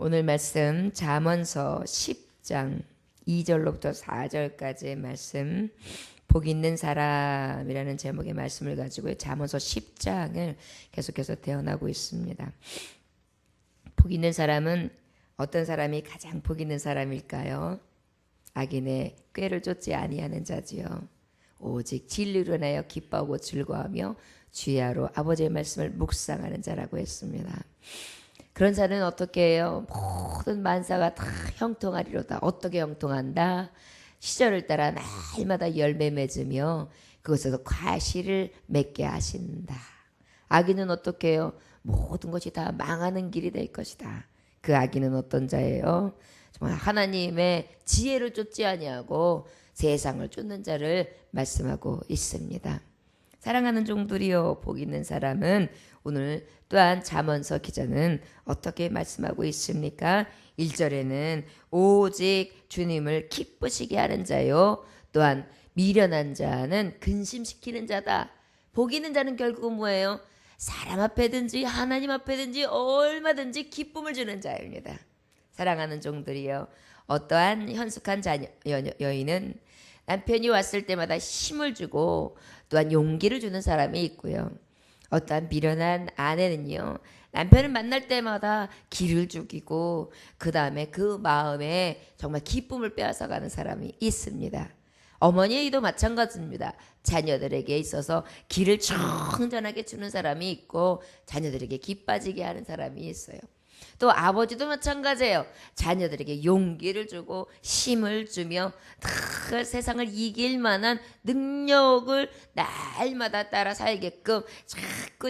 오늘 말씀 잠언서 10장 2절로부터 4절까지의 말씀, 복 있는 사람이라는 제목의 말씀을 가지고 잠언서 10장을 계속해서 대언하고 있습니다. 복 있는 사람은 어떤 사람이 가장 복 있는 사람일까요? 악인의 꾀를 쫓지 아니하는 자지요. 오직 진리로 인하여 기뻐하고 즐거워하며 주야로 아버지의 말씀을 묵상하는 자라고 했습니다. 그런 자는 어떻게 해요? 모든 만사가 다 형통하리로다. 어떻게 형통한다? 시절을 따라 날마다 열매 맺으며 그것에서 과실을 맺게 하신다. 악인은 어떻게 해요? 모든 것이 다 망하는 길이 될 것이다. 그 악인은 어떤 자예요? 정말 하나님의 지혜를 쫓지 아니하고 세상을 쫓는 자를 말씀하고 있습니다. 사랑하는 종들이여, 복 있는 사람은 오늘 또한 잠언서 기자는 어떻게 말씀하고 있습니까? 1절에는 오직 주님을 기쁘시게 하는 자요, 또한 미련한 자는 근심시키는 자다. 복 있는 자는 결국은 뭐예요? 사람 앞에든지 하나님 앞에든지 얼마든지 기쁨을 주는 자입니다. 사랑하는 종들이여, 어떠한 현숙한 여인은 남편이 왔을 때마다 힘을 주고 또한 용기를 주는 사람이 있고요. 어떠한 미련한 아내는요, 남편을 만날 때마다 기를 죽이고 그 다음에 그 마음에 정말 기쁨을 빼앗아가는 사람이 있습니다. 어머니도 마찬가지입니다. 자녀들에게 있어서 기를 청전하게 주는 사람이 있고 자녀들에게 기 빠지게 하는 사람이 있어요. 또 아버지도 마찬가지예요. 자녀들에게 용기를 주고 힘을 주며 다 세상을 이길 만한 능력을 날마다 따라 살게끔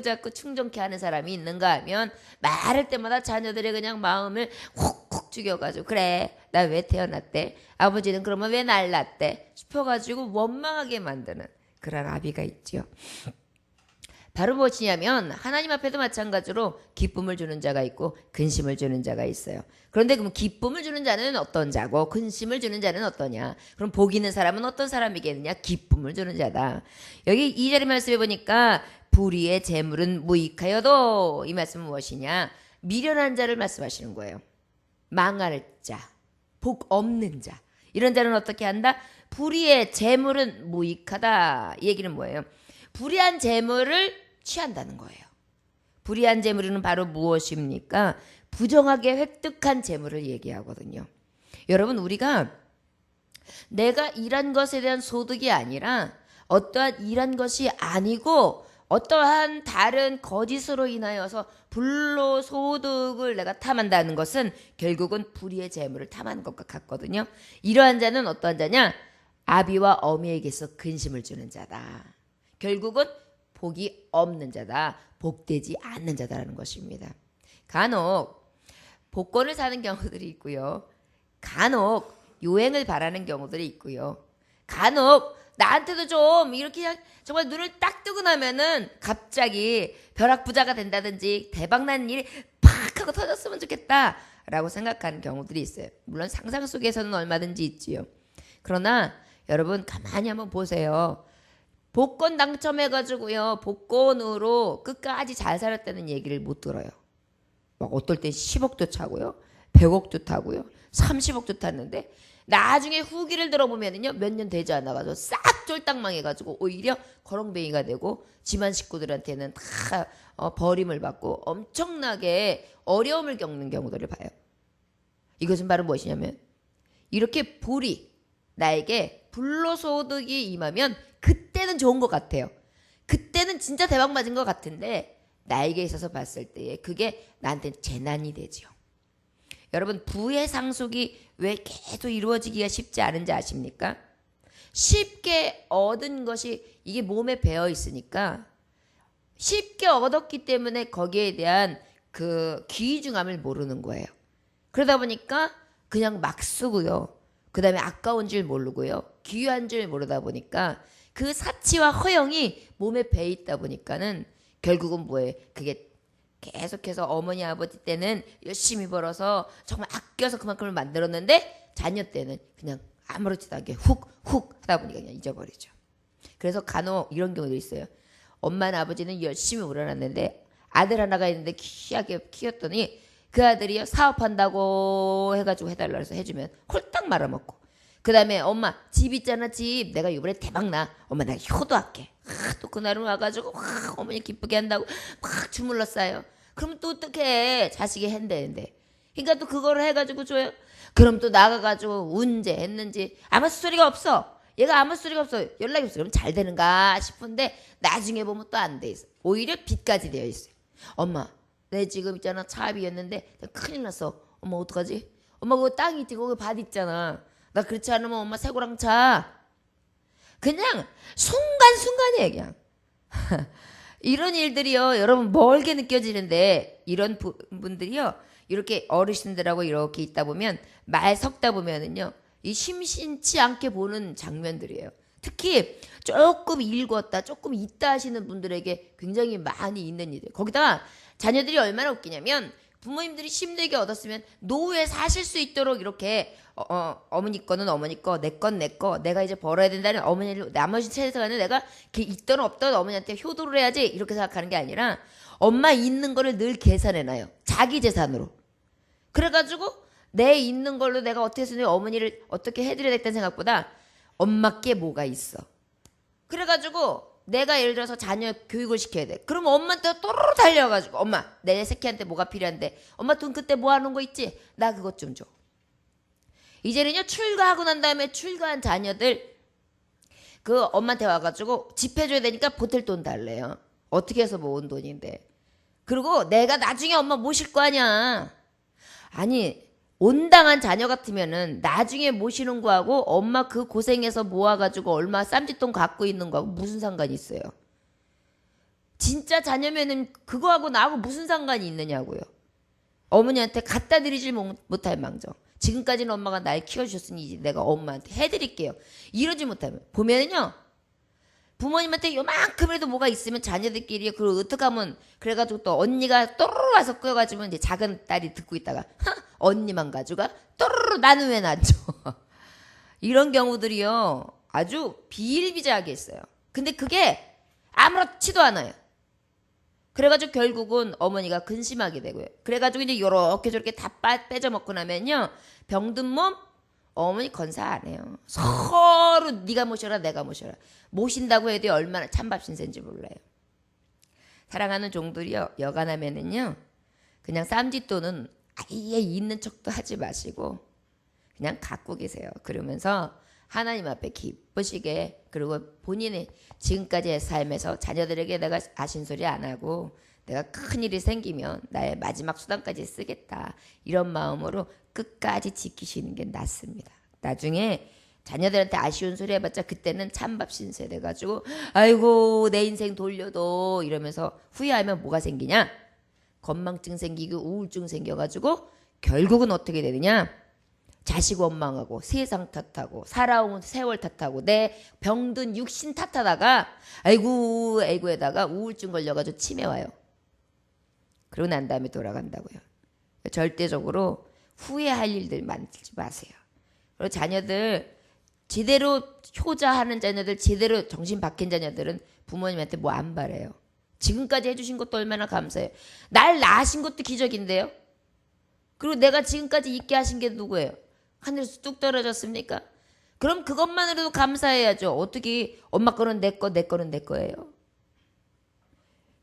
자꾸 충족케 하는 사람이 있는가 하면, 말할 때마다 자녀들의 그냥 마음을 훅훅 죽여가지고 그래 나 왜 태어났대, 아버지는 그러면 왜 날 낳대 싶어가지고 원망하게 만드는 그런 아비가 있죠. 바로 무엇이냐면 하나님 앞에도 마찬가지로 기쁨을 주는 자가 있고 근심을 주는 자가 있어요. 그런데 그럼 기쁨을 주는 자는 어떤 자고 근심을 주는 자는 어떠냐? 그럼 복 있는 사람은 어떤 사람이겠느냐? 기쁨을 주는 자다. 여기 2절의 말씀에 보니까 불의의 재물은 무익하여도, 이 말씀은 무엇이냐? 미련한 자를 말씀하시는 거예요. 망할 자, 복 없는 자, 이런 자는 어떻게 한다? 불의의 재물은 무익하다. 이 얘기는 뭐예요? 불의한 재물을 취한다는 거예요. 불의한 재물은 바로 무엇입니까? 부정하게 획득한 재물을 얘기하거든요. 여러분, 우리가 내가 일한 것에 대한 소득이 아니라 어떠한 일한 것이 아니고 어떠한 다른 거짓으로 인하여서 불로소득을 내가 탐한다는 것은 결국은 불의의 재물을 탐하는 것과 같거든요. 이러한 자는 어떠한 자냐? 아비와 어미에게서 근심을 주는 자다. 결국은 복이 없는 자다. 복되지 않는 자다라는 것입니다. 간혹 복권을 사는 경우들이 있고요. 간혹 요행을 바라는 경우들이 있고요. 간혹 나한테도 좀 이렇게 그냥 정말 눈을 딱 뜨고 나면은 갑자기 벼락부자가 된다든지 대박나는 일이 팍 하고 터졌으면 좋겠다라고 생각하는 경우들이 있어요. 물론 상상 속에서는 얼마든지 있지요. 그러나 여러분 가만히 한번 보세요. 복권 당첨해가지고요, 복권으로 끝까지 잘 살았다는 얘기를 못 들어요. 막 어떨 땐 10억도 차고요, 100억도 타고요, 30억도 탔는데 나중에 후기를 들어보면요, 몇 년 되지 않아가지고 싹 쫄딱 망해가지고 오히려 거렁뱅이가 되고 집안 식구들한테는 다 버림을 받고 엄청나게 어려움을 겪는 경우들을 봐요. 이것은 바로 무엇이냐면, 이렇게 불이 나에게 불로소득이 임하면 그때는 좋은 것 같아요. 그때는 진짜 대박 맞은 것 같은데 나에게 있어서 봤을 때에 그게 나한테 재난이 되죠. 여러분, 부의 상속이 왜 계속 이루어지기가 쉽지 않은지 아십니까? 쉽게 얻은 것이 이게 몸에 배어 있으니까 쉽게 얻었기 때문에 거기에 대한 그 귀중함을 모르는 거예요. 그러다 보니까 그냥 막 쓰고요. 그 다음에 아까운 줄 모르고요. 귀한 줄 모르다 보니까 그 사치와 허영이 몸에 배어 있다 보니까는 결국은 뭐예요? 그게 계속해서 어머니 아버지 때는 열심히 벌어서 정말 아껴서 그만큼을 만들었는데 자녀 때는 그냥 아무렇지도 않게 훅 하다 보니까 그냥 잊어버리죠. 그래서 간혹 이런 경우도 있어요. 엄마나 아버지는 열심히 우러났는데 아들 하나가 있는데 귀하게 키웠더니 그 그 아들이요 사업한다고 해가지고 해달라 해서 해주면 홀딱 말아먹고, 그 다음에 엄마 집 있잖아, 집 내가 이번에 대박나, 엄마 내가 효도할게. 또 그날은 와가지고 어머니 기쁘게 한다고 막 주물러 싸요. 그럼 또 어떻게 자식이 한대는데, 그러니까 또 그거를 해가지고 줘요. 그럼 또 나가가지고 언제 했는지 아무 소리가 없어. 얘가 아무 소리가 없어. 연락이 없어. 그럼 잘 되는가 싶은데 나중에 보면 또 안 돼 있어. 오히려 빚까지 되어 있어요. 엄마 내 지금 있잖아 차압이었는데 큰일 났어. 엄마 어떡하지? 엄마 그거 땅 있지, 거기 밭 있잖아. 나 그렇지 않으면 엄마 새고랑 차. 그냥 순간순간이에요 그냥. 이런 일들이요 여러분 멀게 느껴지는데, 이런 분들이요 이렇게 어르신들하고 이렇게 있다 보면 말 섞다 보면은요 이 심심치 않게 보는 장면들이에요. 특히 조금 읽었다 조금 있다 하시는 분들에게 굉장히 많이 있는 일이에요. 거기다가 자녀들이 얼마나 웃기냐면, 부모님들이 힘들게 얻었으면 노후에 사실 수 있도록 이렇게 어머니 거는 어머니 거, 내 건 내 거, 내가 이제 벌어야 된다는, 어머니를 나머지 세상에는 내가 있던 없던 어머니한테 효도를 해야지 이렇게 생각하는 게 아니라 엄마 있는 거를 늘 계산해놔요. 자기 재산으로. 그래가지고 내 있는 걸로 내가 어떻게 해서 어머니를 어떻게 해드려야 겠다는 생각보다 엄마께 뭐가 있어. 그래가지고 내가 예를 들어서 자녀 교육을 시켜야 돼. 그럼 엄마한테 또르르 달려가지고, 엄마 내 새끼한테 뭐가 필요한데, 엄마 돈 그때 모아놓은 거 있지? 나 그것 좀 줘. 이제는요 출가하고 난 다음에 출가한 자녀들 그 엄마한테 와가지고 집 해줘야 되니까 보탤 돈 달래요. 어떻게 해서 모은 돈인데. 그리고 내가 나중에 엄마 모실 거 아니야. 아니 온당한 자녀 같으면은 나중에 모시는 거하고 엄마 그 고생해서 모아가지고 얼마 쌈짓돈 갖고 있는 거하고 무슨 상관이 있어요. 진짜 자녀면은 그거하고 나하고 무슨 상관이 있느냐고요. 어머니한테 갖다 드리질 못할 망정. 지금까지는 엄마가 날 키워주셨으니 이제 내가 엄마한테 해드릴게요. 이러지 못하면 보면은요 부모님한테 요만큼이라도 뭐가 있으면 자녀들끼리 그걸 어떻게 하면, 그래가지고 또 언니가 또르르 와서 끄어가지고 이제 작은 딸이 듣고 있다가 언니만 가져가 또르르 나는 왜 안 줘. 이런 경우들이요 아주 비일비재하게 있어요. 근데 그게 아무렇지도 않아요. 그래가지고 결국은 어머니가 근심하게 되고요. 그래가지고 이제 요렇게 저렇게 다 빼져 먹고 나면요 병든 몸 어머니 건사 안 해요. 서로 네가 모셔라 내가 모셔라. 모신다고 해도 얼마나 찬밥 신세인지 몰라요. 사랑하는 종들이요 여간하면은요 그냥 쌈짓돈은 아예 있는 척도 하지 마시고 그냥 갖고 계세요. 그러면서 하나님 앞에 기쁘시게, 그리고 본인의 지금까지의 삶에서 자녀들에게 내가 아신소리 안 하고 내가 큰일이 생기면 나의 마지막 수단까지 쓰겠다 이런 마음으로 끝까지 지키시는 게 낫습니다. 나중에 자녀들한테 아쉬운 소리 해봤자 그때는 찬밥 신세 돼가지고 아이고 내 인생 돌려도 이러면서 후회하면 뭐가 생기냐, 건망증 생기고 우울증 생겨가지고 결국은 어떻게 되느냐, 자식 원망하고 세상 탓하고 살아온 세월 탓하고 내 병든 육신 탓하다가 아이고 아이고에다가 우울증 걸려가지고 치매 와요. 그러고 난 다음에 돌아간다고요. 절대적으로 후회할 일들 만들지 마세요. 그리고 자녀들 제대로 효자하는 자녀들, 제대로 정신 박힌 자녀들은 부모님한테 뭐 안 바래요. 지금까지 해주신 것도 얼마나 감사해요. 날 낳으신 것도 기적인데요. 그리고 내가 지금까지 있게 하신 게 누구예요? 하늘에서 뚝 떨어졌습니까? 그럼 그것만으로도 감사해야죠. 어떻게 엄마 거는 내 거, 내 거는 내 거예요.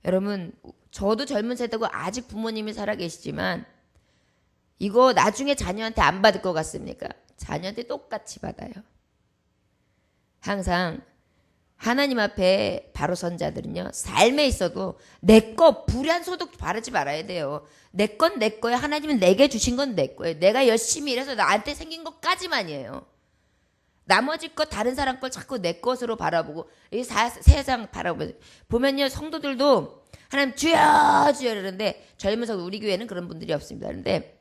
여러분 저도 젊은 세대고 아직 부모님이 살아계시지만 이거 나중에 자녀한테 안 받을 것 같습니까? 자녀한테 똑같이 받아요. 항상 하나님 앞에 바로 선 자들은요 삶에 있어도 내 거 불의한 소득 바르지 말아야 돼요. 내 건 내 거예요. 하나님은 내게 주신 건 내 거예요. 내가 열심히 일해서 나한테 생긴 것까지만이에요. 나머지 거 다른 사람 걸 자꾸 내 것으로 바라보고 이 세상 보면요 성도들도 하나님 주여 주여 이러는데 젊은서 우리 교회는 그런 분들이 없습니다. 그런데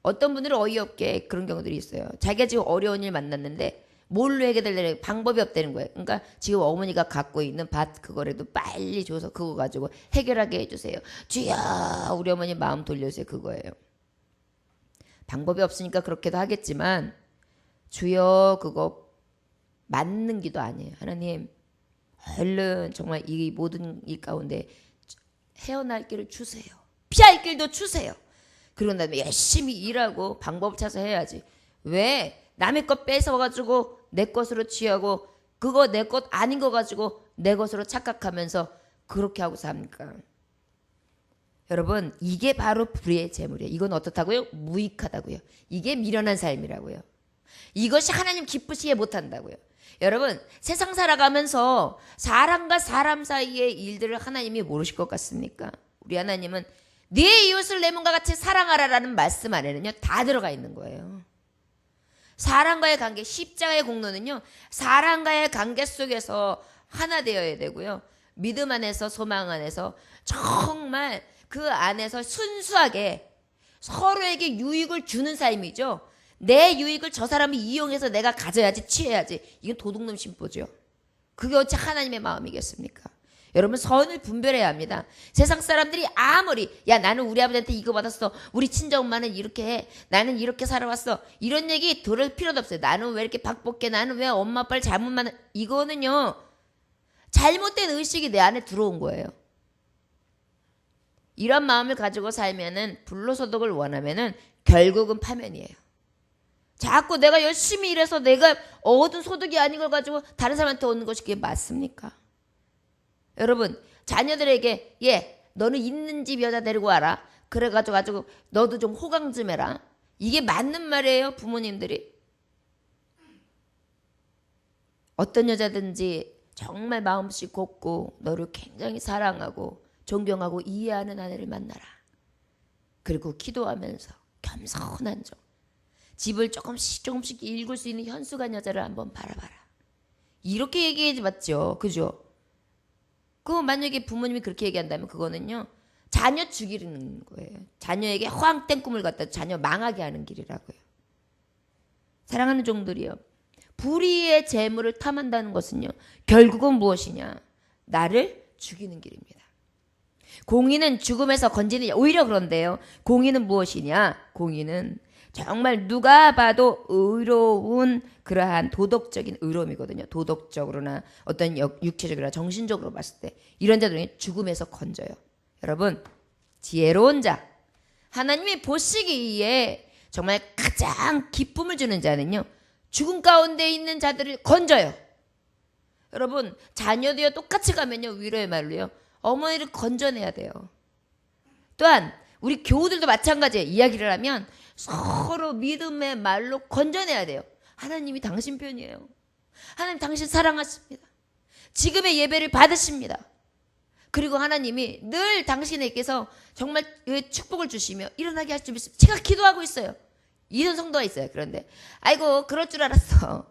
어떤 분들은 어이없게 그런 경우들이 있어요. 자기가 지금 어려운 일 만났는데 뭘로 해결되려는 방법이 없다는 거예요. 그러니까 지금 어머니가 갖고 있는 밭 그거라도 빨리 줘서 그거 가지고 해결하게 해주세요. 주여 우리 어머니 마음 돌려주세요. 그거예요. 방법이 없으니까 그렇게도 하겠지만 주여 그거 맞는 기도 아니에요. 하나님 얼른 정말 이 모든 일 가운데 헤어날 길을 주세요. 피할 길도 주세요. 그리고 나면 열심히 일하고 방법을 찾아서 해야지. 왜 남의 것 뺏어가지고 내 것으로 취하고 그거 내 것 아닌 거 가지고 내 것으로 착각하면서 그렇게 하고 삽니까? 여러분, 이게 바로 불의의 재물이에요. 이건 어떻다고요? 무익하다고요. 이게 미련한 삶이라고요. 이것이 하나님 기쁘시게 못한다고요. 여러분, 세상 살아가면서 사람과 사람 사이의 일들을 하나님이 모르실 것 같습니까? 우리 하나님은 네 이웃을 내 몸과 같이 사랑하라라는 말씀 안에는요 다 들어가 있는 거예요. 사람과의 관계, 십자가의 공로는요 사람과의 관계 속에서 하나 되어야 되고요. 믿음 안에서, 소망 안에서 정말 그 안에서 순수하게 서로에게 유익을 주는 삶이죠. 내 유익을 저 사람이 이용해서 내가 가져야지, 취해야지. 이건 도둑놈 심보죠. 그게 어찌 하나님의 마음이겠습니까? 여러분, 선을 분별해야 합니다. 세상 사람들이 아무리 야 나는 우리 아버지한테 이거 받았어, 우리 친정엄마는 이렇게 해, 나는 이렇게 살아왔어, 이런 얘기 들을 필요도 없어요. 나는 왜 이렇게 박복해, 나는 왜 엄마 아빠를 잘못만, 이거는요 잘못된 의식이 내 안에 들어온 거예요. 이런 마음을 가지고 살면은, 불로소득을 원하면은 결국은 파면이에요. 자꾸 내가 열심히 일해서 내가 얻은 소득이 아닌 걸 가지고 다른 사람한테 얻는 것이 그게 맞습니까? 여러분, 자녀들에게 너는 있는 집 여자 데리고 와라, 그래가지고 너도 좀 호강 좀 해라, 이게 맞는 말이에요? 부모님들이 어떤 여자든지 정말 마음씨 곱고 너를 굉장히 사랑하고 존경하고 이해하는 아내를 만나라. 그리고 기도하면서 겸손한 종, 집을 조금씩 읽을 수 있는 현수간 여자를 한번 바라봐라. 이렇게 얘기하지 맞죠? 그죠? 만약에 부모님이 그렇게 얘기한다면 그거는요 자녀 죽이는 거예요. 자녀에게 허황된 꿈을 갖다 자녀 망하게 하는 길이라고요. 사랑하는 종들이요, 불의의 재물을 탐한다는 것은요 결국은 무엇이냐? 나를 죽이는 길입니다. 공의는 죽음에서 건지느냐? 오히려 그런데요, 공의는 무엇이냐? 공의는 정말 누가 봐도 의로운 그러한 도덕적인 의로움이거든요. 도덕적으로나 어떤 육체적으로나 정신적으로 봤을 때 이런 자들은 죽음에서 건져요. 여러분, 지혜로운 자, 하나님이 보시기에 정말 가장 기쁨을 주는 자는요 죽음 가운데 있는 자들을 건져요. 여러분, 자녀도요 똑같이 가면요 위로의 말로요 어머니를 건져내야 돼요. 또한 우리 교우들도 마찬가지예요. 이야기를 하면 서로 믿음의 말로 건져내야 돼요. 하나님이 당신 편이에요. 하나님 당신 사랑하십니다. 지금의 예배를 받으십니다. 그리고 하나님이 늘 당신에게서 정말 축복을 주시며 일어나게 할 줄 믿습니다. 제가 기도하고 있어요. 이런 성도가 있어요. 그런데 아이고 그럴 줄 알았어.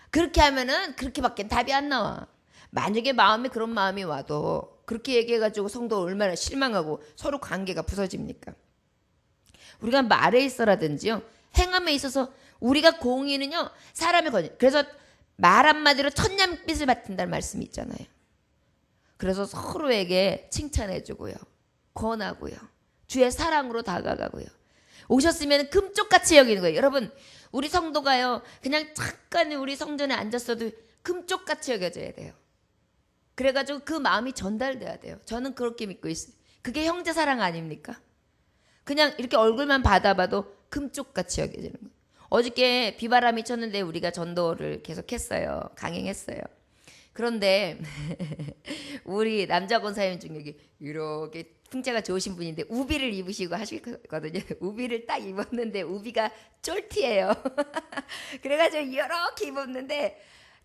그렇게 하면은 그렇게밖에 답이 안 나와. 만약에 마음에 그런 마음이 와도 그렇게 얘기해가지고 성도가 얼마나 실망하고 서로 관계가 부서집니까? 우리가 말에 있어라든지요 행함에 있어서 우리가 공의는요 사람의 건지, 그래서 말 한마디로 천냥빚을 받는다는 말씀이 있잖아요. 그래서 서로에게 칭찬해주고요, 권하고요, 주의 사랑으로 다가가고요, 오셨으면 금쪽같이 여기는 거예요. 여러분, 우리 성도가요 그냥 잠깐 우리 성전에 앉았어도 금쪽같이 여겨져야 돼요. 그래가지고 그 마음이 전달돼야 돼요. 저는 그렇게 믿고 있어요. 그게 형제 사랑 아닙니까? 그냥 이렇게 얼굴만 받아봐도 금쪽같이 여겨지는 거예요. 어저께 비바람이 쳤는데 우리가 전도를 계속했어요. 강행했어요. 그런데 우리 남자 권사님 중에 이렇게 풍자가 좋으신 분인데 우비를 입으시고 하시거든요. 우비를 딱 입었는데 우비가 쫄티예요. 그래가지고 이렇게 입었는데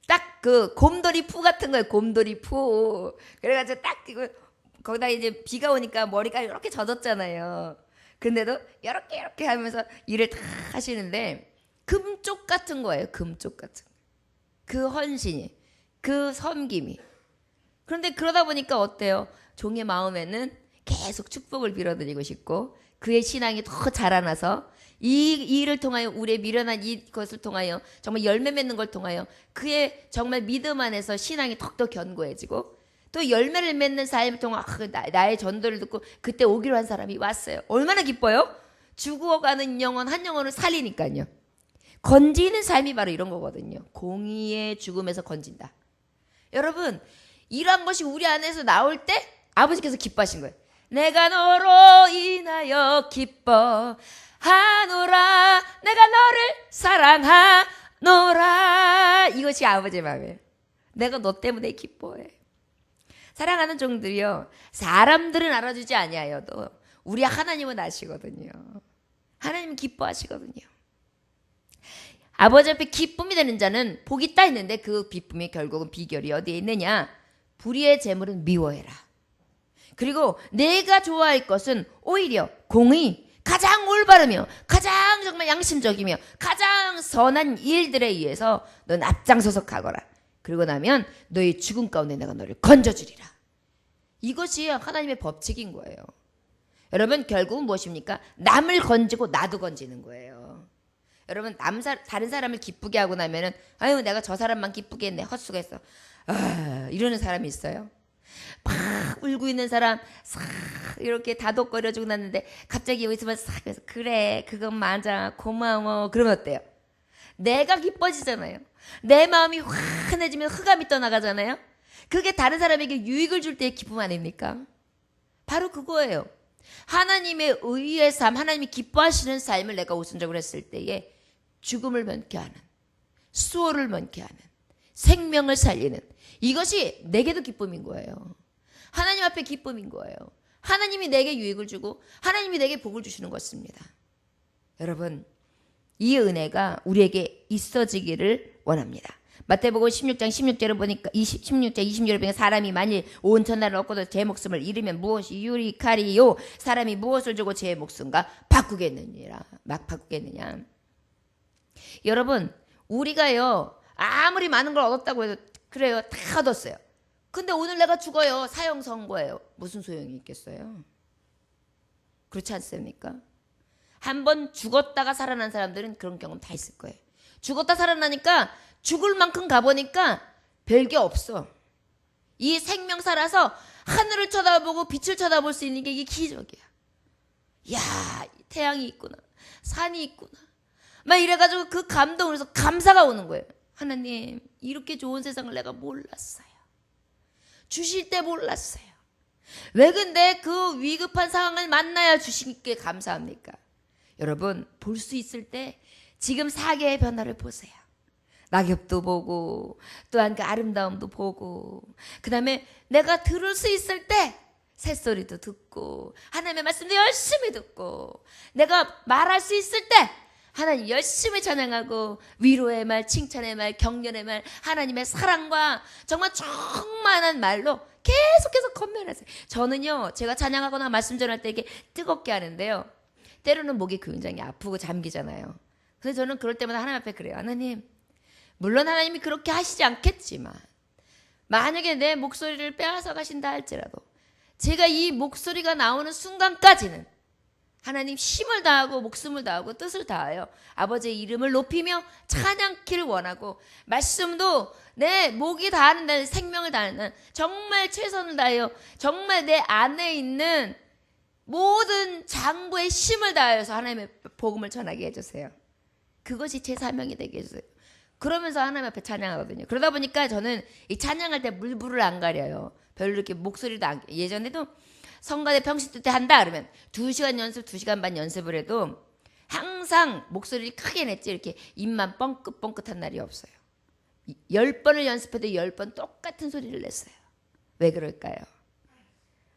딱 그 곰돌이 푸 같은 거예요. 곰돌이 푸. 그래가지고 딱 이거 거기다 이제 비가 오니까 머리가 이렇게 젖었잖아요. 근데도 이렇게 하면서 일을 다 하시는데 금쪽 같은 거예요. 금쪽 같은 거. 그 헌신이, 그 섬김이. 그런데 그러다 보니까 어때요? 종의 마음에는 계속 축복을 빌어드리고 싶고 그의 신앙이 더 자라나서 이 일을 통하여, 우리의 미련한 이것을 통하여 정말 열매 맺는 걸 통하여 그의 정말 믿음 안에서 신앙이 더욱더 견고해지고 또 열매를 맺는 삶을 통해 나의 전도를 듣고 그때 오기로 한 사람이 왔어요. 얼마나 기뻐요? 죽어가는 영혼 한 영혼을 살리니까요. 건지는 삶이 바로 이런 거거든요. 공의의 죽음에서 건진다. 여러분, 이러한 것이 우리 안에서 나올 때 아버지께서 기뻐하신 거예요. 내가 너로 인하여 기뻐하노라. 내가 너를 사랑하노라. 이것이 아버지의 마음이에요. 내가 너 때문에 기뻐해. 사랑하는 종들이요, 사람들은 알아주지 아니하여도 우리 하나님은 아시거든요. 하나님은 기뻐하시거든요. 아버지 앞에 기쁨이 되는 자는 복이 있다 했는데 그 기쁨이 결국은 비결이 어디에 있느냐? 불의의 재물은 미워해라. 그리고 내가 좋아할 것은 오히려 공의, 가장 올바르며 가장 정말 양심적이며 가장 선한 일들에 의해서 넌 앞장서서 가거라. 그리고 나면 너의 죽음 가운데 내가 너를 건져주리라. 이것이 하나님의 법칙인 거예요. 여러분, 결국은 무엇입니까? 남을 건지고 나도 건지는 거예요. 여러분, 다른 사람을 기쁘게 하고 나면은 아유, 내가 저 사람만 기쁘게 했네, 헛수고했어, 이러는 사람이 있어요. 막 울고 있는 사람 싹 이렇게 다독거려주고 났는데 갑자기 여기서만 싹 해서 그래, 그건 맞아, 고마워, 그러면 어때요? 내가 기뻐지잖아요. 내 마음이 환해지면 흑암이 떠나가잖아요. 그게 다른 사람에게 유익을 줄 때의 기쁨 아닙니까? 바로 그거예요. 하나님의 의의 삶, 하나님이 기뻐하시는 삶을 내가 우선적으로 했을 때에 죽음을 면케하는, 수호를 면케하는, 생명을 살리는, 이것이 내게도 기쁨인 거예요. 하나님 앞에 기쁨인 거예요. 하나님이 내게 유익을 주고 하나님이 내게 복을 주시는 것입니다. 여러분, 이 은혜가 우리에게 있어지기를 원합니다. 마태복음 16장 16절을 보니까 16장 20절을 보니까 사람이 만일 온 천하를 얻고도 제 목숨을 잃으면 무엇이 유익하리요? 사람이 무엇을 주고 제 목숨과 바꾸겠느냐? 막 바꾸겠느냐? 여러분, 우리가요, 아무리 많은 걸 얻었다고 해도 그래요, 다 얻었어요. 근데 오늘 내가 죽어요, 사형 선고예요. 무슨 소용이 있겠어요? 그렇지 않습니까? 한번 죽었다가 살아난 사람들은 그런 경험 다 있을 거예요. 죽었다 살아나니까 죽을 만큼 가보니까 별게 없어. 이 생명 살아서 하늘을 쳐다보고 빛을 쳐다볼 수 있는 게 이게 기적이야. 야, 태양이 있구나, 산이 있구나, 막 이래가지고 그 감동으로서 감사가 오는 거예요. 하나님, 이렇게 좋은 세상을 내가 몰랐어요. 주실 때 몰랐어요. 왜 근데 그 위급한 상황을 만나야 주시기에 감사합니까? 여러분, 볼 수 있을 때 지금 사계의 변화를 보세요. 낙엽도 보고 또한 그 아름다움도 보고, 그 다음에 내가 들을 수 있을 때 새소리도 듣고 하나님의 말씀도 열심히 듣고, 내가 말할 수 있을 때 하나님 열심히 찬양하고 위로의 말, 칭찬의 말, 격려의 말, 하나님의 사랑과 정말 충만한 말로 계속해서 건면하세요. 저는요, 제가 찬양하거나 말씀 전할 때 이게 뜨겁게 하는데요, 때로는 목이 굉장히 아프고 잠기잖아요. 그래서 저는 그럴 때마다 하나님 앞에 그래요. 하나님, 물론 하나님이 그렇게 하시지 않겠지만 만약에 내 목소리를 빼앗아 가신다 할지라도 제가 이 목소리가 나오는 순간까지는 하나님 힘을 다하고 목숨을 다하고 뜻을 다하여 아버지의 이름을 높이며 찬양키를 원하고, 말씀도 내 목이 다하는 날, 생명을 다하는 날 정말 최선을 다하여 정말 내 안에 있는 모든 장부의 힘을 다하여서 하나님의 복음을 전하게 해주세요. 그것이 제 사명이 되게 해주세요. 그러면서 하나님 앞에 찬양하거든요. 그러다 보니까 저는 이 찬양할 때 물불을 안 가려요. 별로 이렇게 목소리도 안, 예전에도 성가대 평신 때 한다 그러면 2시간 연습, 2시간 반 연습을 해도 항상 목소리를 크게 냈지 이렇게 입만 뻥긋뻥긋한 날이 없어요. 10번을 연습해도 10번 똑같은 소리를 냈어요. 왜 그럴까요?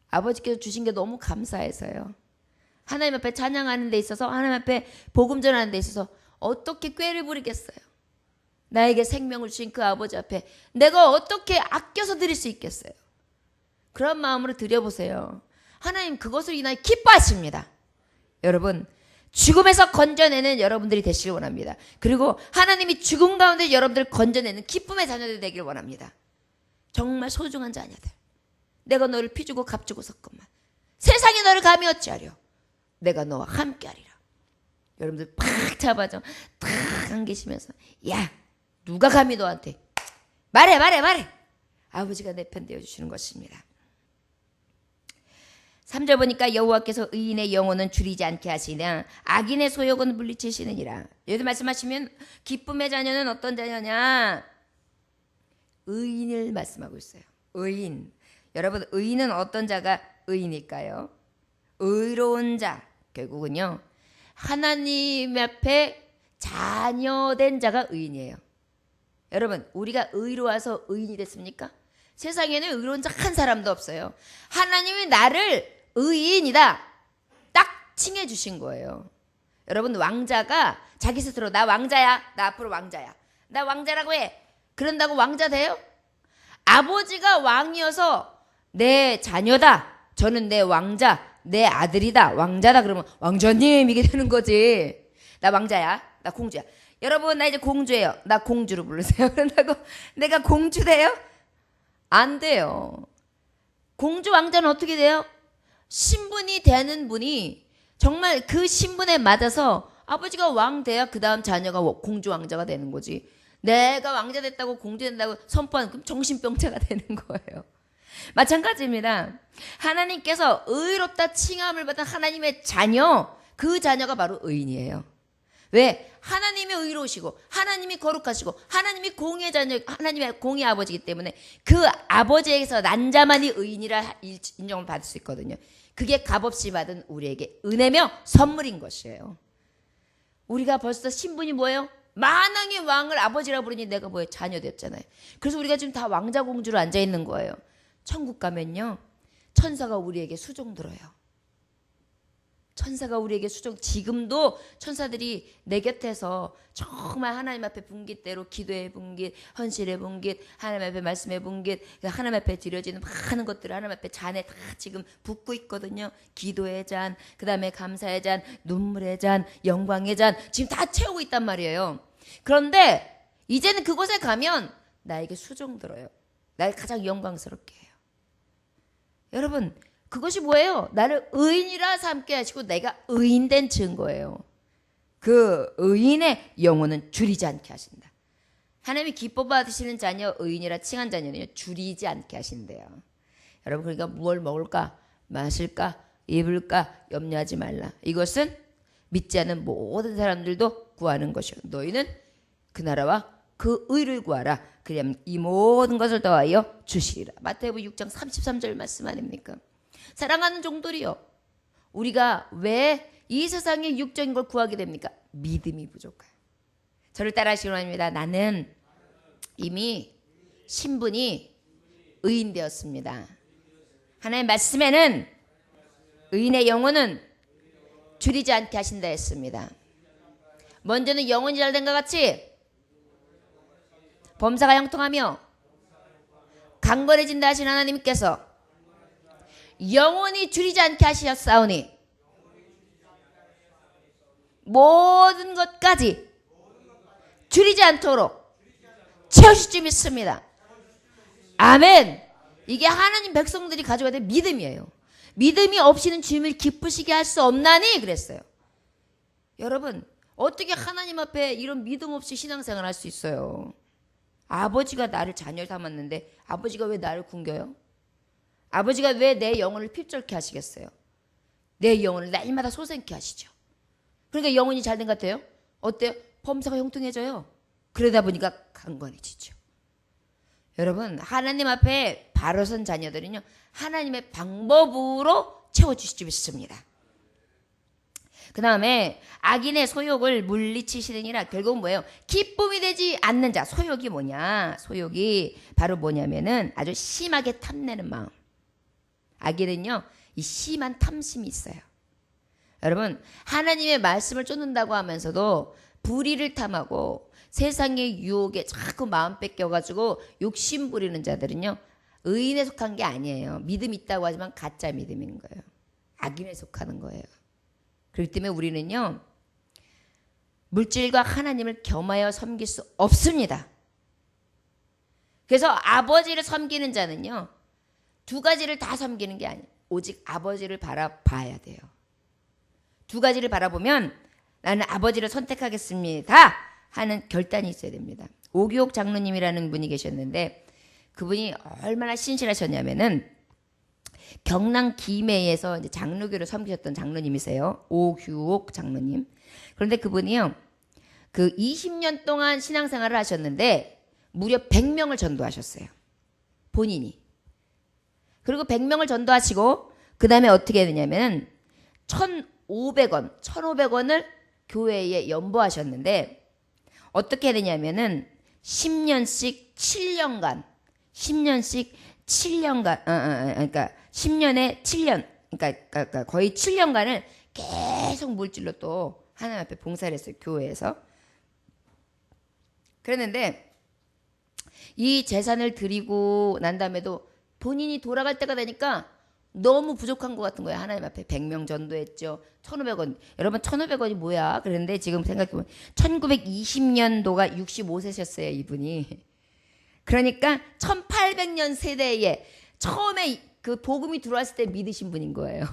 아버지께서 주신 게 너무 감사해서요. 하나님 앞에 찬양하는 데 있어서, 하나님 앞에 복음 전하는 데 있어서 어떻게 꾀를 부리겠어요? 나에게 생명을 주신 그 아버지 앞에 내가 어떻게 아껴서 드릴 수 있겠어요? 그런 마음으로 드려보세요. 하나님 그것을 인하여 기뻐하십니다. 여러분, 죽음에서 건져내는 여러분들이 되시길 원합니다. 그리고 하나님이 죽음 가운데 여러분들을 건져내는 기쁨의 자녀들 되기를 원합니다. 정말 소중한 자녀들, 내가 너를 피주고 값주고 섰건만 세상이 너를 감히 어찌하려, 내가 너와 함께하리라. 여러분들 팍 잡아줘, 탁 안기시면서, 야, 누가 감히 너한테 말해. 아버지가 내 편 되어주시는 것입니다. 3절 보니까 여호와께서 의인의 영혼은 줄이지 않게 하시냐, 악인의 소욕은 물리치시느니라. 여기서 말씀하시면 기쁨의 자녀는 어떤 자녀냐? 의인을 말씀하고 있어요. 의인. 여러분, 의인은 어떤 자가 의인일까요? 의로운 자. 결국은요, 하나님 앞에 자녀된 자가 의인이에요. 여러분, 우리가 의로워서 의인이 됐습니까? 세상에는 의로운 자 한 사람도 없어요. 하나님이 나를 의인이다 딱 칭해 주신 거예요. 여러분, 왕자가 자기 스스로 나 왕자야, 나 앞으로 왕자야, 나 왕자라고 해. 그런다고 왕자 돼요? 아버지가 왕이어서 내 자녀다, 저는 내 왕자, 내 아들이다, 왕자다, 그러면 왕자님 이게 되는 거지. 나 왕자야, 나 공주야. 여러분, 나 이제 공주예요. 나 공주로 부르세요. 그런다고 내가 공주 돼요? 안 돼요. 공주 왕자는 어떻게 돼요? 신분이 되는 분이 정말 그 신분에 맞아서 아버지가 왕 돼야 그 다음 자녀가 공주 왕자가 되는 거지. 내가 왕자 됐다고 공주 된다고 선포하는, 그럼 정신병자가 되는 거예요. 마찬가지입니다. 하나님께서 의롭다 칭함을 받은 하나님의 자녀, 그 자녀가 바로 의인이에요. 왜? 하나님이 의로우시고 하나님이 거룩하시고 하나님이 공의 자녀, 하나님의 공의 아버지이기 때문에 그 아버지에게서 난 자만이 의인이라 인정을 받을 수 있거든요. 그게 값없이 받은 우리에게 은혜며 선물인 것이에요. 우리가 벌써 신분이 뭐예요? 만왕의 왕을 아버지라 부르니 내가 뭐예요? 자녀 됐잖아요. 그래서 우리가 지금 다 왕자 공주로 앉아있는 거예요. 천국 가면요, 천사가 우리에게 수종 들어요. 천사가 우리에게 수종, 지금도 천사들이 내 곁에서 정말 하나님 앞에 분깃대로 기도의 분깃, 헌신의 분깃, 하나님 앞에 말씀의 분깃, 하나님 앞에 드려지는 많은 것들을 하나님 앞에 잔에 다 지금 붓고 있거든요. 기도의 잔, 그 다음에 감사의 잔, 눈물의 잔, 영광의 잔, 지금 다 채우고 있단 말이에요. 그런데 이제는 그곳에 가면 나에게 수종 들어요. 날 가장 영광스럽게 해요. 여러분, 그것이 뭐예요? 나를 의인이라 삼게 하시고 내가 의인된 증거예요. 그 의인의 영혼은 줄이지 않게 하신다. 하나님이 기뻐 받으시는 자녀, 의인이라 칭한 자녀는요, 줄이지 않게 하신대요. 여러분, 그러니까 무엇을 먹을까, 마실까, 입을까 염려하지 말라. 이것은 믿지 않는 모든 사람들도 구하는 것이요, 너희는 그 나라와 그 의를 구하라. 그리하면 이 모든 것을 더하여 주시리라. 마태복음 6장 33절 말씀 아닙니까? 사랑하는 종들이요, 우리가 왜 이 세상의 육적인 걸 구하게 됩니까? 믿음이 부족해요. 저를 따라하시기 원합니다. 나는 이미 신분이 의인 되었습니다. 하나님의 말씀에는 의인의 영혼은 줄이지 않게 하신다 했습니다. 먼저는 영혼이 잘된 것 같이 범사가 형통하며 강건해진다 하신 하나님께서 영혼이 줄이지 않게 하셨사오니 모든 것까지 줄이지 않도록 채우실 줄 믿습니다. 아멘. 이게 하나님 백성들이 가져가야 될 믿음이에요. 믿음이 없이는 주님을 기쁘시게 할 수 없나니 그랬어요. 여러분, 어떻게 하나님 앞에 이런 믿음 없이 신앙생활 할 수 있어요? 아버지가 나를 자녀를 삼았는데 아버지가 왜 나를 굶겨요? 아버지가 왜 내 영혼을 필절케 하시겠어요? 내 영혼을 날마다 솟아있게 하시죠. 그러니까 영혼이 잘된 것 같아요. 어때요? 범사가 형통해져요. 그러다 보니까 강건해지죠. 여러분, 하나님 앞에 바로 선 자녀들은요, 하나님의 방법으로 채워주실 줄 믿습니다. 그 다음에 악인의 소욕을 물리치시느니라. 결국은 뭐예요? 기쁨이 되지 않는 자. 소욕이 뭐냐? 소욕이 바로 뭐냐면은 아주 심하게 탐내는 마음. 악인은요, 이 심한 탐심이 있어요. 여러분, 하나님의 말씀을 쫓는다고 하면서도 불의를 탐하고 세상의 유혹에 자꾸 마음 뺏겨가지고 욕심 부리는 자들은요, 의인에 속한 게 아니에요. 믿음 있다고 하지만 가짜 믿음인 거예요. 악인에 속하는 거예요. 그렇기 때문에 우리는요, 물질과 하나님을 겸하여 섬길 수 없습니다. 그래서 아버지를 섬기는 자는요, 두 가지를 다 섬기는 게 아니에요. 오직 아버지를 바라봐야 돼요. 두 가지를 바라보면 나는 아버지를 선택하겠습니다 하는 결단이 있어야 됩니다. 오규옥 장로님이라는 분이 계셨는데 그분이 얼마나 신실하셨냐면은 경남 김해에서 이제 장로교를 섬기셨던 장로님이세요. 오규옥 장로님. 그런데 그분이요, 그 20년 동안 신앙생활을 하셨는데 무려 100명을 전도하셨어요. 본인이. 그리고 100명을 전도하시고 그 다음에 어떻게 되냐면 1,500원, 1,500원을 교회에 연보하셨는데 어떻게 되냐면은 10년씩 7년간, 10년씩 7년간, 그러니까 10년에 7년, 그러니까 거의 7년간을 계속 물질로 또 하나님 앞에 봉사를 했어요, 교회에서. 그랬는데 이 재산을 드리고 난 다음에도 본인이 돌아갈 때가 되니까 너무 부족한 것 같은 거예요. 하나님 앞에 100명 전도했죠. 1,500원. 여러분 1,500원이 뭐야? 그랬는데 지금 생각해보면 1920년도가 65세셨어요. 이분이. 그러니까 1800년 세대에 처음에 그 복음이 들어왔을 때 믿으신 분인 거예요.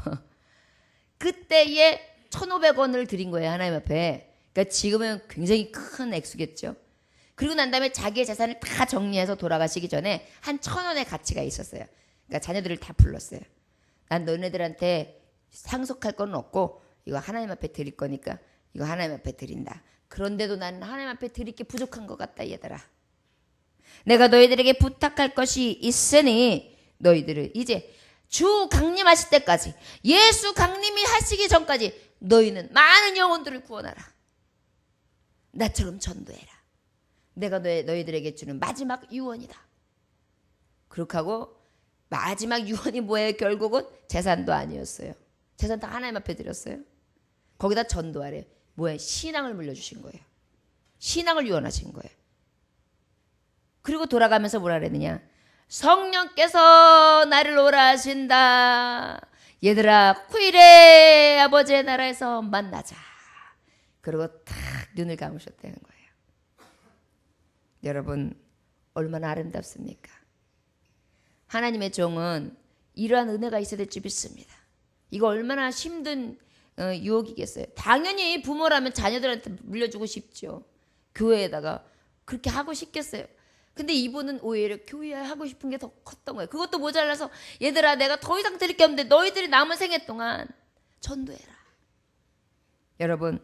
그때에 1,500원을 드린 거예요. 하나님 앞에. 그러니까 지금은 굉장히 큰 액수겠죠. 그리고 난 다음에 자기의 재산을 다 정리해서 돌아가시기 전에 한 1,000원의 가치가 있었어요. 그러니까 자녀들을 다 불렀어요. 난 너네들한테 상속할 건 없고 이거 하나님 앞에 드릴 거니까 이거 하나님 앞에 드린다. 그런데도 나는 하나님 앞에 드릴 게 부족한 것 같다 얘들아. 내가 너희들에게 부탁할 것이 있으니 너희들은 이제 주 강림하실 때까지, 예수 강림이 하시기 전까지 너희는 많은 영혼들을 구원하라. 나처럼 전도해라. 내가 너희들에게 주는 마지막 유언이다. 그렇게 하고 마지막 유언이 뭐예요? 결국은 재산도 아니었어요. 재산 다 하나님 앞에 드렸어요. 거기다 전도하래요. 뭐예요? 신앙을 물려주신 거예요. 신앙을 유언하신 거예요. 그리고 돌아가면서 뭐라 그랬느냐? 성령께서 나를 오라 하신다. 얘들아, 후일에 아버지의 나라에서 만나자. 그리고 탁 눈을 감으셨다는 거예요. 여러분, 얼마나 아름답습니까? 하나님의 종은 이러한 은혜가 있어야 될 줄 믿습니다. 이거 얼마나 힘든 유혹이겠어요. 당연히 부모라면 자녀들한테 물려주고 싶죠. 교회에다가 그렇게 하고 싶겠어요. 근데 이분은 오히려 교회에 하고 싶은 게 더 컸던 거예요. 그것도 모자라서 얘들아, 내가 더 이상 드릴 게 없는데 너희들이 남은 생애 동안 전도해라. 여러분,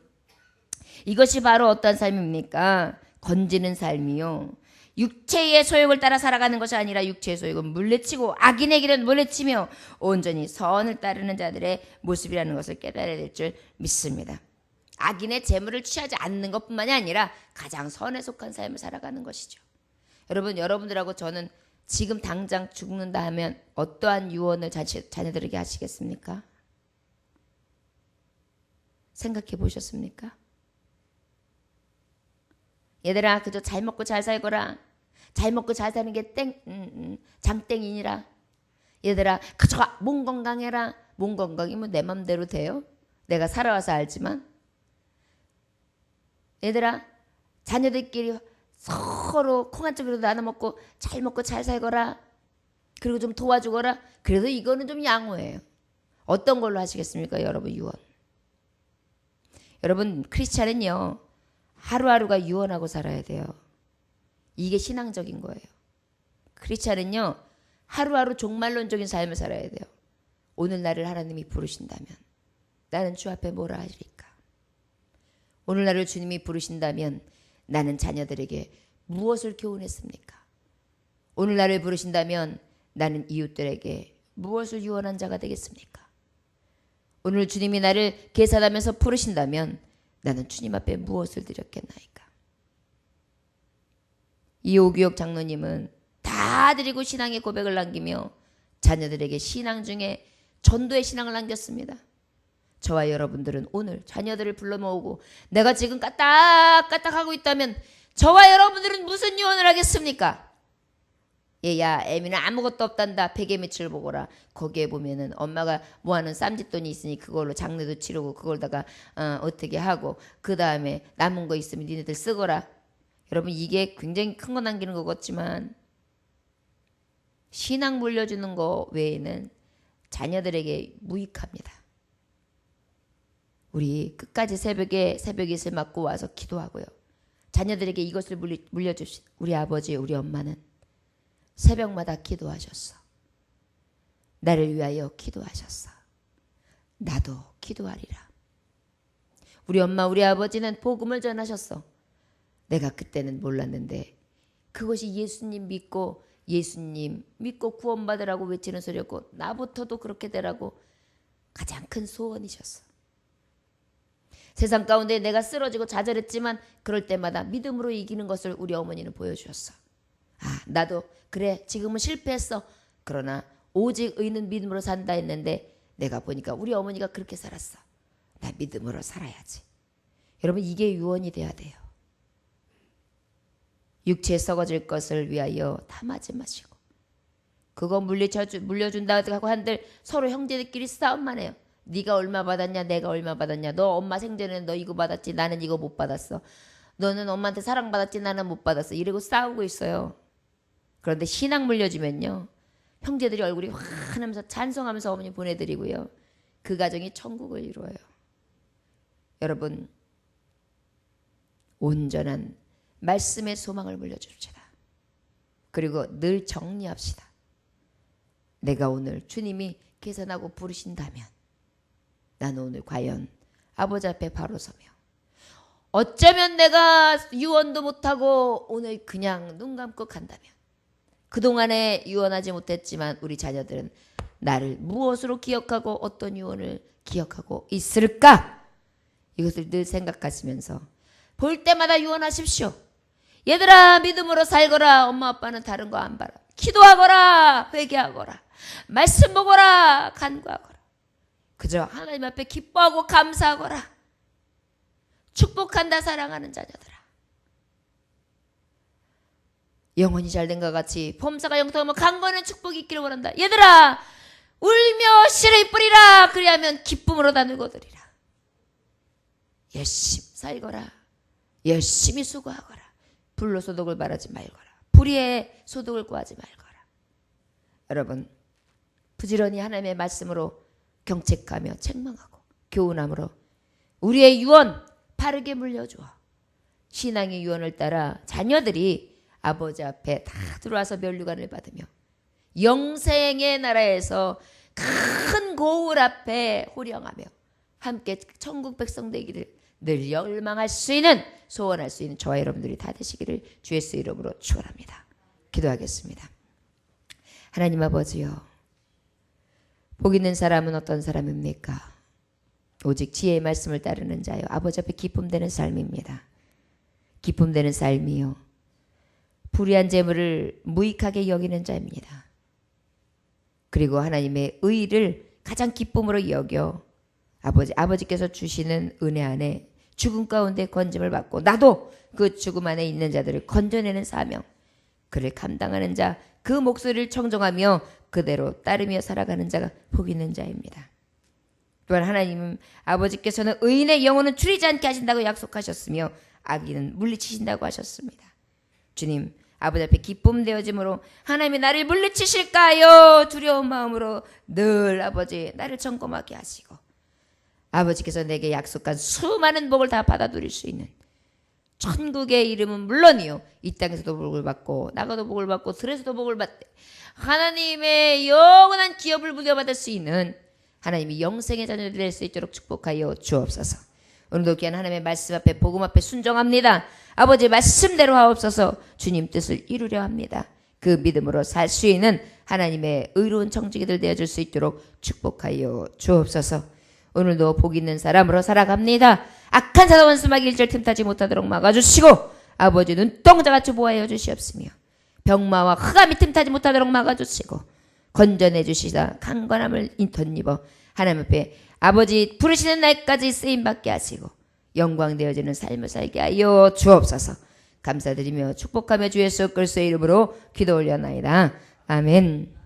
이것이 바로 어떤 삶입니까? 건지는 삶이요. 육체의 소욕을 따라 살아가는 것이 아니라 육체의 소욕은 물리치고 악인의 길은 물리치며 온전히 선을 따르는 자들의 모습이라는 것을 깨달아야 될 줄 믿습니다. 악인의 재물을 취하지 않는 것뿐만이 아니라 가장 선에 속한 삶을 살아가는 것이죠. 여러분, 여러분들하고 저는 지금 당장 죽는다 하면 어떠한 유언을 자녀들에게 하시겠습니까? 생각해 보셨습니까? 얘들아, 그저 잘 먹고 잘 살거라. 잘 먹고 잘 사는 게 장땡이니라. 얘들아, 그저 몸 건강해라. 몸 건강이면 내 맘대로 돼요? 내가 살아와서 알지만. 얘들아, 자녀들끼리 서로 콩 한 쪽으로 나눠 먹고 잘 살거라. 그리고 좀 도와주거라. 그래도 이거는 좀 양호해요. 어떤 걸로 하시겠습니까, 여러분? 유언. 여러분, 크리스찬은요, 하루하루가 유언하고 살아야 돼요. 이게 신앙적인 거예요. 크리스찬은요, 하루하루 종말론적인 삶을 살아야 돼요. 오늘 나를 하나님이 부르신다면 나는 주 앞에 뭐라 하리까? 오늘 나를 주님이 부르신다면 나는 자녀들에게 무엇을 교훈했습니까? 오늘 나를 부르신다면 나는 이웃들에게 무엇을 유언한 자가 되겠습니까? 오늘 주님이 나를 계산하면서 부르신다면 나는 주님 앞에 무엇을 드렸겠나이까? 이오규혁 장로님은 다 드리고 신앙의 고백을 남기며 자녀들에게 신앙 중에 전도의 신앙을 남겼습니다. 저와 여러분들은 오늘 자녀들을 불러 모으고 내가 지금 까딱까딱하고 있다면 저와 여러분들은 무슨 유언을 하겠습니까? 얘야, 애미는 아무것도 없단다. 베개 며칠 보거라. 거기에 보면은 엄마가 모아놓은 쌈짓돈이 있으니 그걸로 장례도 치르고 그걸다가 어떻게 하고 그 다음에 남은 거 있으면 니네들 쓰거라. 여러분, 이게 굉장히 큰 거 남기는 것 같지만 신앙 물려주는 거 외에는 자녀들에게 무익합니다. 우리 끝까지 새벽에 새벽잇을 맞고 와서 기도하고요. 자녀들에게 이것을 물려주신 우리 아버지, 우리 엄마는 새벽마다 기도하셨어. 나를 위하여 기도하셨어. 나도 기도하리라. 우리 엄마, 우리 아버지는 복음을 전하셨어. 내가 그때는 몰랐는데 그것이 예수님 믿고 구원받으라고 외치는 소리였고 나부터도 그렇게 되라고 가장 큰 소원이셨어. 세상 가운데 내가 쓰러지고 좌절했지만 그럴 때마다 믿음으로 이기는 것을 우리 어머니는 보여주셨어. 아, 나도 그래 지금은 실패했어. 그러나 오직 의는 믿음으로 산다 했는데 내가 보니까 우리 어머니가 그렇게 살았어. 나 믿음으로 살아야지. 여러분 이게 유언이 돼야 돼요. 육체에 썩어질 것을 위하여 탐하지 마시고 그거 물려준다고 하고 한들 서로 형제들끼리 싸움만 해요. 네가 얼마 받았냐 내가 얼마 받았냐. 너 엄마 생전에는 너 이거 받았지 나는 이거 못 받았어. 너는 엄마한테 사랑받았지 나는 못 받았어. 이러고 싸우고 있어요. 그런데 신앙 물려주면요. 형제들이 얼굴이 환하면서 찬송하면서 어머니 보내드리고요. 그 가정이 천국을 이루어요. 여러분 온전한 말씀의 소망을 물려줍시다. 그리고 늘 정리합시다. 내가 오늘 주님이 계산하고 부르신다면 나는 오늘 과연 아버지 앞에 바로 서며 어쩌면 내가 유언도 못하고 오늘 그냥 눈 감고 간다면 그동안에 유언하지 못했지만 우리 자녀들은 나를 무엇으로 기억하고 어떤 유언을 기억하고 있을까? 이것을 늘 생각하시면서 볼 때마다 유언하십시오. 얘들아 믿음으로 살거라. 엄마 아빠는 다른 거 안 봐라. 기도하거라. 회개하거라. 말씀 보거라. 간구하거라. 그저 하나님 앞에 기뻐하고 감사하거라. 축복한다 사랑하는 자녀들아. 영혼이 잘된 것 같이 범사가 영통하면 강건한 축복이 있기를 원한다. 얘들아 울며 씨를 뿌리라. 그리하면 기쁨으로 다 누거들이라. 열심히 살거라. 열심히 수고하거라. 불로 소득을 바라지 말거라. 불의의 소득을 구하지 말거라. 여러분 부지런히 하나님의 말씀으로 경책하며 책망하고 교훈함으로 우리의 유언 바르게 물려주어 신앙의 유언을 따라 자녀들이 아버지 앞에 다 들어와서 면류관을 받으며 영생의 나라에서 큰 고울 앞에 호령하며 함께 천국 백성 되기를 늘 열망할 수 있는 소원할 수 있는 저와 여러분들이 다 되시기를 주 예수 이름으로 축원합니다. 기도하겠습니다. 하나님 아버지요, 복 있는 사람은 어떤 사람입니까? 오직 지혜의 말씀을 따르는 자요 아버지 앞에 기쁨되는 삶입니다. 기쁨되는 삶이요 불의한 재물을 무익하게 여기는 자입니다. 그리고 하나님의 의를 가장 기쁨으로 여겨 아버지께서 주시는 은혜 안에 죽음 가운데 건짐을 받고 나도 그 죽음 안에 있는 자들을 건져내는 사명, 그를 감당하는 자, 그 목소리를 청종하며 그대로 따르며 살아가는 자가 복 있는 자입니다. 또한 하나님 아버지께서는 의인의 영혼은 추리지 않게 하신다고 약속하셨으며 악인은 물리치신다고 하셨습니다. 주님 아버지 앞에 기쁨 되어짐으로 하나님이 나를 물리치실까요? 두려운 마음으로 늘 아버지 나를 점검하게 하시고 아버지께서 내게 약속한 수많은 복을 다 받아 누릴 수 있는 천국의 이름은 물론이요 이 땅에서도 복을 받고 나가도 복을 받고 들에서도 복을 받되 하나님의 영원한 기업을 물려받을 수 있는 하나님이 영생의 자녀들 될 수 있도록 축복하여 주옵소서. 오늘도 귀한 하나님의 말씀 앞에 복음 앞에 순종합니다. 아버지 말씀대로 하옵소서. 주님 뜻을 이루려 합니다. 그 믿음으로 살 수 있는 하나님의 의로운 청지기들 되어줄 수 있도록 축복하여 주옵소서. 오늘도 복 있는 사람으로 살아갑니다. 악한 사도 원수마귀 일절 틈타지 못하도록 막아주시고 아버지 눈동자같이 보호하여 주시옵시며 병마와 흑암이 틈타지 못하도록 막아주시고 건져내 주시다 강건함을 덧입어 하나님 앞에 아버지 부르시는 날까지 쓰임받게 하시고 영광 되어지는 삶을 살게 하여 주옵소서. 감사드리며 축복하며 주 예수 그리스도의 이름으로 기도 올려나이다. 아멘.